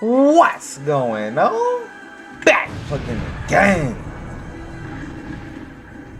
What's going on? Back fucking the game.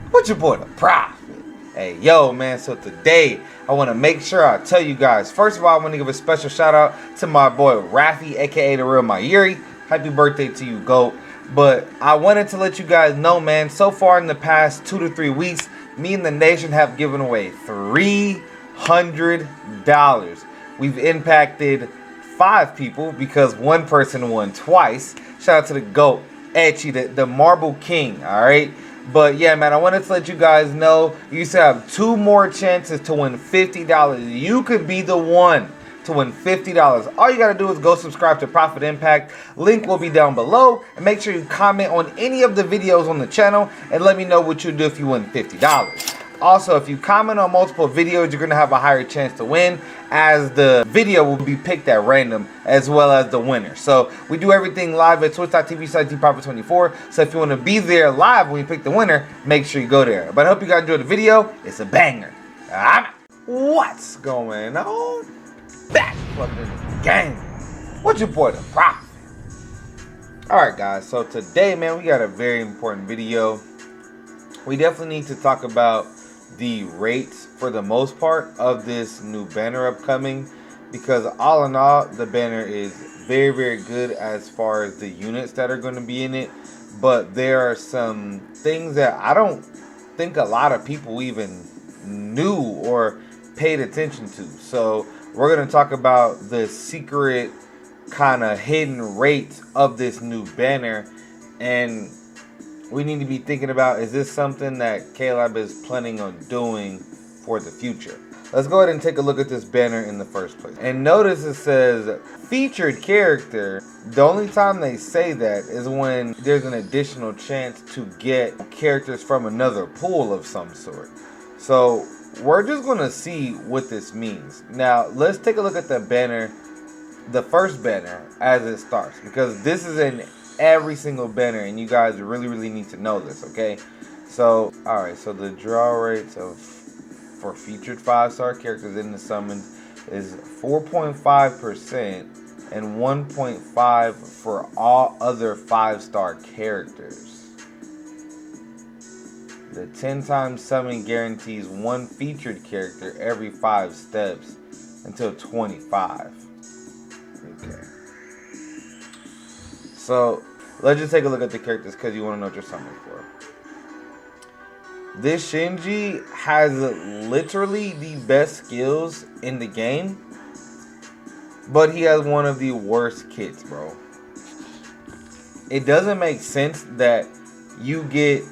What your boy the Prophet? Hey, yo, man. So today I want to make sure I tell you guys. First of all, I want to give a special shout out to my boy Rafi, aka the real Mayuri. Happy birthday to you, GOAT. But I wanted to let you guys know, man. So far in the past 2 to 3 weeks, me and the nation have given away $300. We've impacted 5 people because one person won twice. Shout out to the GOAT, Etchy, the Marble King, alright? But yeah, man, I wanted to let you guys know you still have 2 more chances to win $50. You could be the one to win $50. All you gotta do is go subscribe to Profit Impact. Link will be down below. And make sure you comment on any of the videos on the channel and let me know what you do if you win $50. Also, if you comment on multiple videos, you're gonna have a higher chance to win, as the video will be picked at random as well as the winner. So we do everything live at twitch.tv/dprofit24. So if you want to be there live when we pick the winner, make sure you go there. But I hope you guys enjoyed the video. It's a banger. What's going on? Back fucking the game. What your boy the Prophet? Alright guys, so today, man, we got a very important video. We definitely need to talk about the rates for the most part of this new banner upcoming, because all in all the banner is very, very good as far as the units that are going to be in it. But there are some things that I don't think a lot of people even knew or paid attention to. So we're going to talk about the secret kind of hidden rates of this new banner, and we need to be thinking about, is this something that Caleb is planning on doing for the future? Let's go ahead and take a look at this banner in the first place. And notice it says featured character. The only time they say that is when there's an additional chance to get characters from another pool of some sort. So we're just going to see what this means. Now, let's take a look at the banner, the first banner, as it starts, because this is in every single banner and you guys really need to know this, okay? So alright, so the draw rates for featured 5-star characters in the summons is 4.5% and 1.5 for all other 5-star characters. The 10 times summon guarantees 1 featured character every 5 steps until 25. Okay. So let's just take a look at the characters because you want to know what you're summoning for. This Shinji has literally the best skills in the game, but he has one of the worst kits, bro. It doesn't make sense that you get,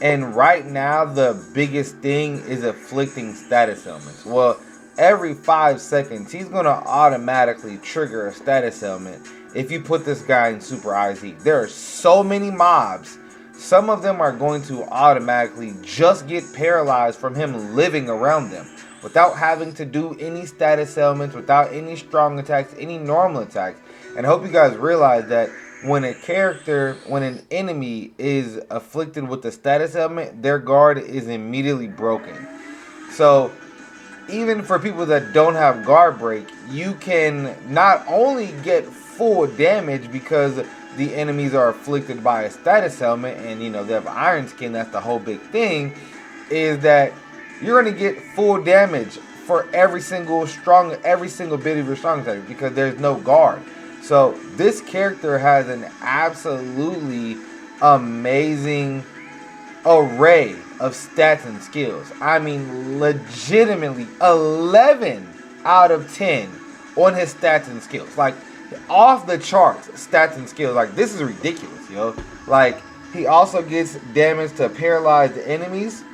and right now the biggest thing is afflicting status ailments. Well, every 5 seconds he's going to automatically trigger a status ailment if you put this guy in Super IZ. There are so many mobs. Some of them are going to automatically just get paralyzed from him living around them without having to do any status ailments, without any strong attacks, any normal attacks. And I hope you guys realize that when an enemy is afflicted with the status ailment, their guard is immediately broken. So even for people that don't have guard break, you can not only get full damage because the enemies are afflicted by a status ailment, and you know they have iron skin. That's the whole big thing, is that you're going to get full damage for every single bit of your strong attack because there's no guard. So this character has an absolutely amazing array of stats and skills. I mean, legitimately 11 out of 10 on his stats and skills. Like, off the charts stats and skills. Like, this is ridiculous, yo. Like, he also gets damage to paralyzed enemies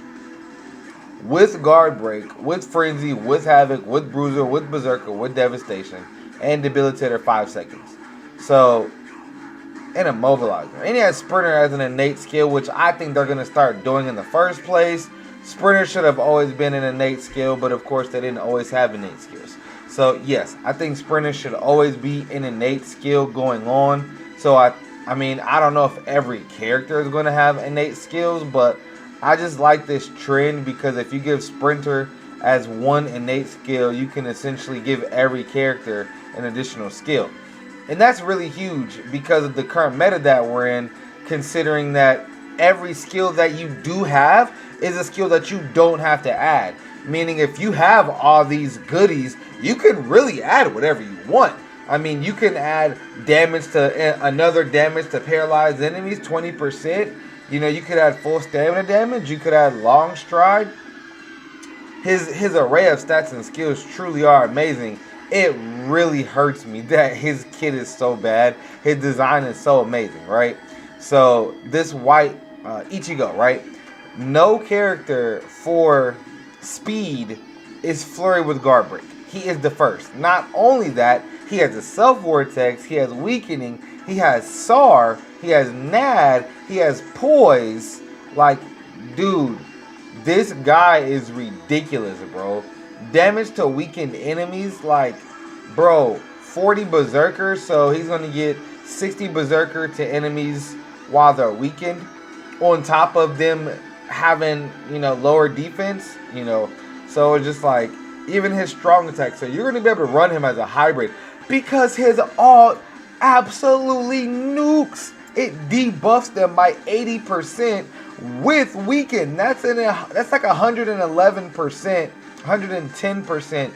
with guard break, with frenzy, with havoc, with bruiser, with berserker, with devastation, and debilitator 5 seconds. So, and immobilizer. And he has sprinter as an innate skill, which I think they're going to start doing in the first place. Sprinter should have always been an innate skill, but of course they didn't always have innate skills. So yes, I think sprinter should always be an innate skill going on. So I mean, I don't know if every character is going to have innate skills, but I just like this trend because if you give sprinter as one innate skill, you can essentially give every character an additional skill. And that's really huge because of the current meta that we're in, considering that every skill that you do have is a skill that you don't have to add. Meaning if you have all these goodies, you can really add whatever you want. I mean, you can add damage to another damage to paralyzed enemies, 20%. You know, you could add full stamina damage. You could add long stride. His array of stats and skills truly are amazing. It really hurts me that his kit is so bad. His design is so amazing, right? So this white Ichigo, right? No character for speed is flurry with guard break. He is the first. Not only that, he has a self vortex, he has weakening, he has SAR, he has NAD, he has poise. Like, dude, this guy is ridiculous, bro. Damage to weakened enemies, like, bro, 40 berserkers, so he's gonna get 60 berserker to enemies while they're weakened, on top of them having, you know, lower defense, you know. So it's just like, even his strong attack, so you're gonna be able to run him as a hybrid because his ult absolutely nukes. It debuffs them by 80% with weaken. That's like 111%, 110%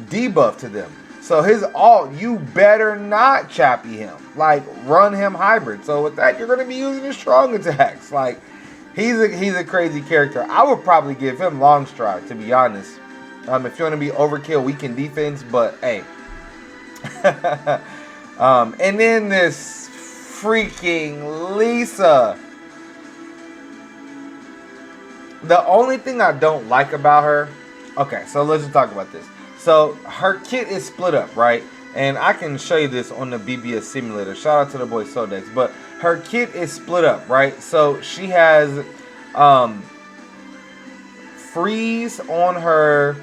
debuff to them. So his ult, you better not chappy him. Like, run him hybrid. So with that, you're gonna be using his strong attacks. Like, he's a crazy character. I would probably give him long stride, to be honest. If you want to be overkill, weaken defense, but hey. And then this freaking Lisa. The only thing I don't like about her, okay, so let's just talk about this. So her kit is split up, right? And I can show you this on the BBS simulator. Shout out to the boy Sodex. But her kit is split up, right? So she has freeze on her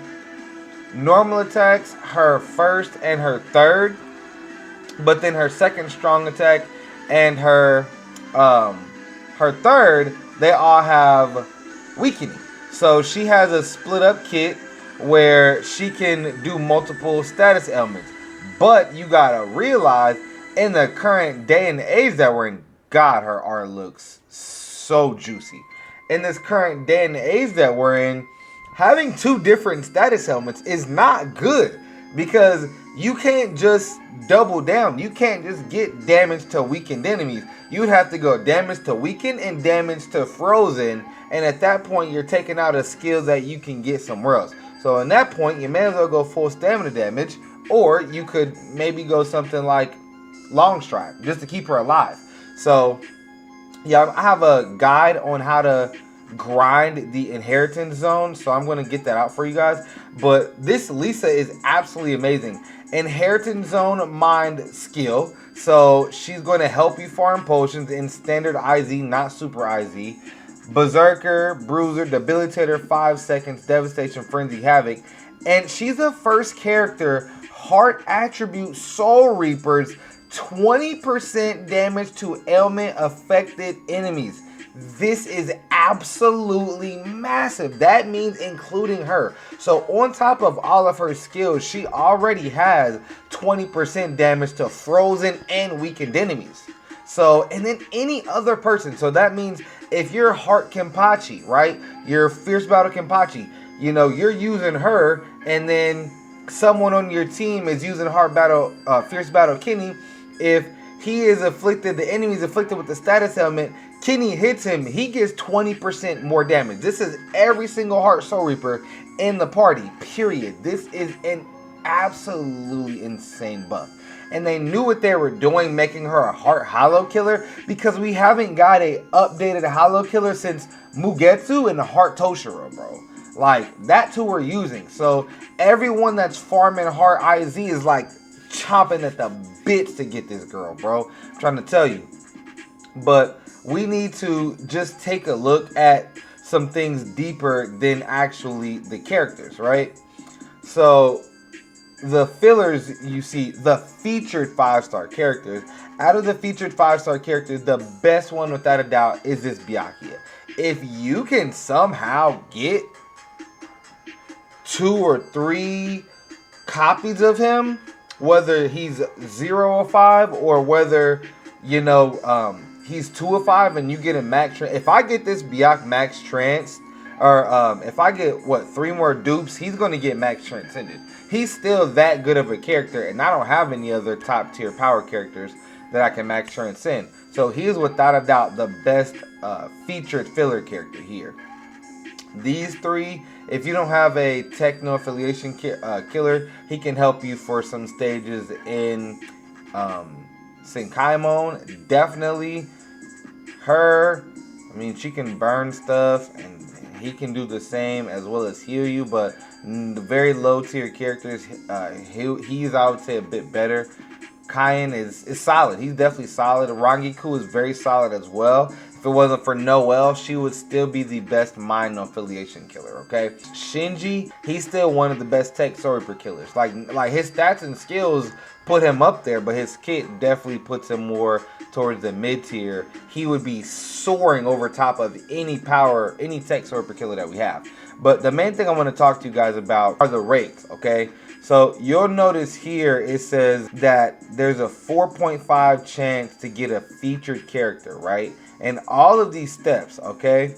normal attacks, her first and her third, but then her second strong attack and her third, they all have weakening. So she has a split up kit where she can do multiple status elements. But you gotta realize, in the current day and age that we're in, God, her art looks so juicy. In this current day and age that we're in, having two different status elements is not good, because you can't just double down. You can't just get damage to weakened enemies. You'd have to go damage to weaken and damage to frozen, and at that point you're taking out a skill that you can get somewhere else. So in that point, you may as well go full stamina damage, or you could maybe go something like long stride just to keep her alive. So yeah, I have a guide on how to grind the inheritance zone, so I'm going to get that out for you guys. But this Lisa is absolutely amazing. Inheritance zone mind skill, so she's going to help you farm potions in standard IZ, not super IZ. Berserker, Bruiser, Debilitator, 5 seconds, Devastation, Frenzy, Havoc. And she's the first character, Heart Attribute Soul Reapers, 20% damage to ailment affected enemies. This is absolutely massive. That means including her. So on top of all of her skills, she already has 20% damage to frozen and weakened enemies. So, and then any other person. So that means if you're Heart Kenpachi, right? You're Fierce Battle Kenpachi. You know, you're using her, and then someone on your team is using Fierce Battle Kenny. If he is afflicted, the enemy is afflicted with the status element, Kenny hits him, he gets 20% more damage. This is every single Heart Soul Reaper in the party, period. This is an absolutely insane buff. And they knew what they were doing, making her a Heart Hollow Killer, because we haven't got a updated Hollow Killer since Mugetsu and the Heart Toshiro, bro. Like, that's who we're using. So everyone that's farming Heart IZ is like chomping at the bits to get this girl, bro. I'm trying to tell you. But we need to just take a look at some things deeper than actually the characters, right? So the fillers, you see, the featured 5-star characters. Out of the featured 5-star characters, the best one without a doubt is this Byakuya. If you can somehow get 2 or 3 copies of him whether he's 0 or 5 or whether, you know, he's 2 or 5 and you get a max. If I get this Byac max trans, or if I get, what, 3 more dupes, he's going to get max transcended. He's still that good of a character, and I don't have any other top tier power characters that I can max transcend. So he is without a doubt the best featured filler character here. These 3, if you don't have a techno affiliation killer, he can help you for some stages in Senkaimon. Definitely her. I mean, she can burn stuff, and he can do the same as well as heal you. But the very low tier characters, he's, I would say, a bit better. Kaien is solid. He's definitely solid. Rangiku is very solid as well. If it wasn't for Noelle, she would still be the best mind affiliation killer, okay? Shinji, he's still one of the best tech story per killers. Like his stats and skills put him up there, but his kit definitely puts him more towards the mid tier. He would be soaring over top of any power, any tech story per killer that we have. But the main thing I want to talk to you guys about are the rates, okay? So you'll notice here it says that there's a 4.5 chance to get a featured character, right? And all of these steps, okay?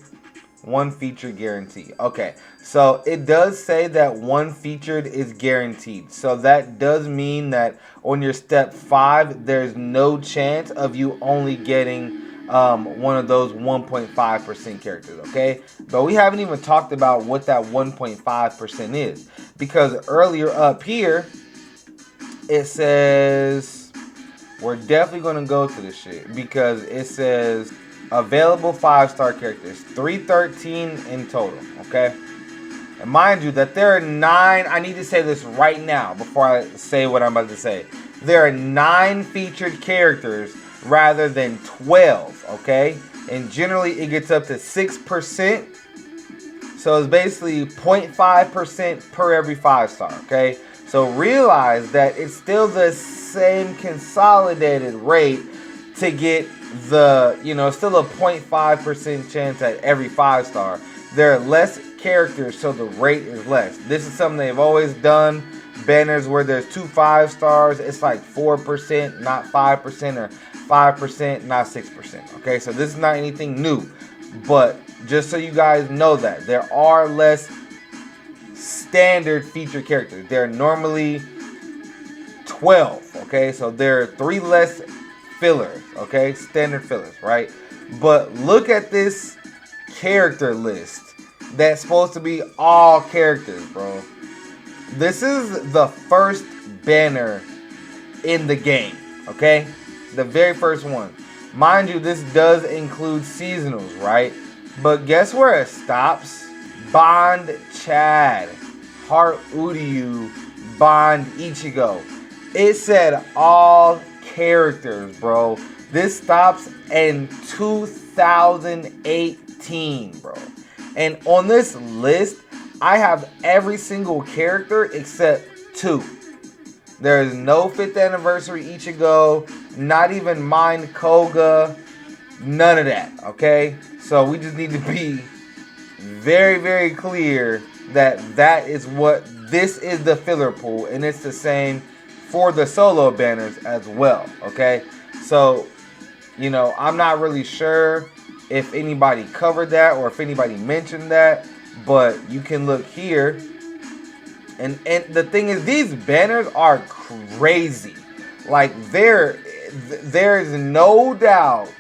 1 feature guarantee. Okay, so it does say that 1 featured is guaranteed. So that does mean that on your step 5, there's no chance of you only getting one of those 1.5% characters, okay? But we haven't even talked about what that 1.5% is, because earlier up here it says, we're definitely going to go to this shit, because it says available 5-star characters, 313 in total, okay? And mind you that there are 9, I need to say this right now before I say what I'm about to say. There are 9 featured characters rather than 12, okay? And generally it gets up to 6%. So it's basically 0.5% per every 5-star, okay? So realize that it's still the same consolidated rate to get the, you know, still a 0.5% chance at every 5-star. There are less characters, so the rate is less. This is something they've always done. Banners where there's 2 5-stars, it's like 4%, not 5%, or 5%, not 6%. Okay, so this is not anything new, but just so you guys know that there are less standard feature characters. They're normally 12. Okay, so there are 3 less fillers. Okay, standard fillers, right? But look at this character list that's supposed to be all characters, bro. This is the first banner in the game, okay? The very first one. Mind you, this does include seasonals, right? But guess where it stops? Bond Chad, Heart Uryu, Bond Ichigo. It said all characters, bro. This stops in 2018, bro. And on this list, I have every single character except 2. There is no 5th anniversary Ichigo, not even Mind Koga, none of that, okay? So we just need to be very, very clear that that is what, this is the filler pool, and it's the same for the solo banners as well, okay? So, you know, I'm not really sure if anybody covered that or if anybody mentioned that, but you can look here, and the thing is, these banners are crazy. Like, there's no doubt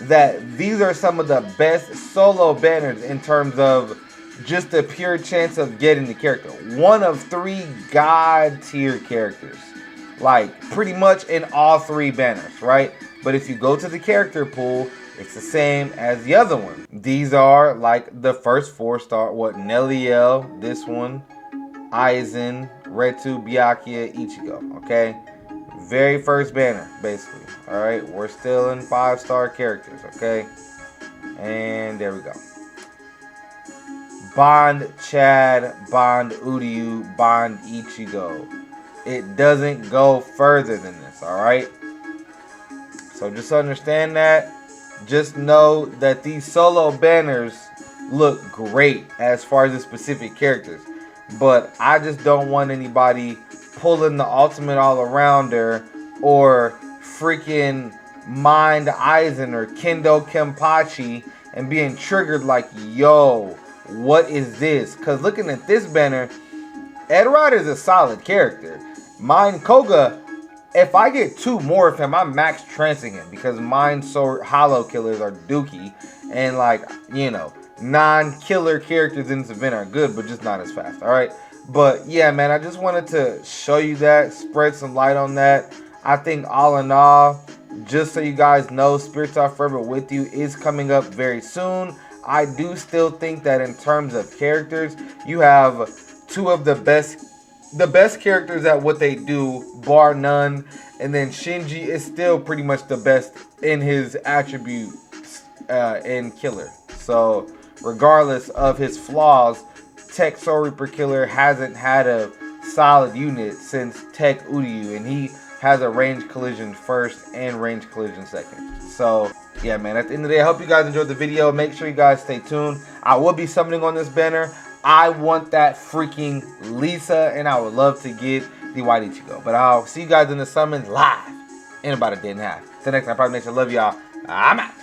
that these are some of the best solo banners in terms of just the pure chance of getting the character. 1 of 3 god tier characters, like pretty much in all 3 banners, right? But if you go to the character pool, it's the same as the other one. These are like the first 4-star, what, Neliel, this one, Aizen, Retu, Byakuya, Ichigo, okay? Very first banner, basically. Alright, we're still in 5-star characters, okay? And there we go. Bond Chad, Bond Uryu, Bond Ichigo. It doesn't go further than this, alright? So just understand that. Just know that these solo banners look great as far as the specific characters. But I just don't want anybody pulling the ultimate all-arounder, or freaking Mind Aizen or Kendo Kenpachi and being triggered like, yo, what is this? Because looking at this banner, Ed Rider is a solid character. Mind Koga, if I get 2 more of him, I'm max trancing him, because Mind Sword Hollow Killers are dookie, and like, you know, non-killer characters in this event are good, but just not as fast. Alright, but yeah, man, I just wanted to show you that, spread some light on that. I think all in all, just so you guys know, Spirits Are Forever With You is coming up very soon. I do still think that in terms of characters, you have 2 of the best characters at what they do, bar none. And then Shinji is still pretty much the best in his attributes in Killer. So regardless of his flaws, Tech Soul Reaper Killer hasn't had a solid unit since Tech Uryu, and he has a range collision first and range collision second. So yeah, man, at the end of the day, I hope you guys enjoyed the video. Make sure you guys stay tuned. I will be summoning on this banner. I want that freaking Lisa, and I would love to get the White Ichigo. But I'll see you guys in the summons live in about a day and a half. Till next time, Private Nation, love y'all. I'm out.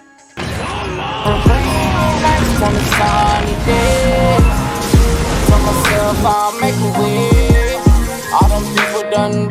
All them people done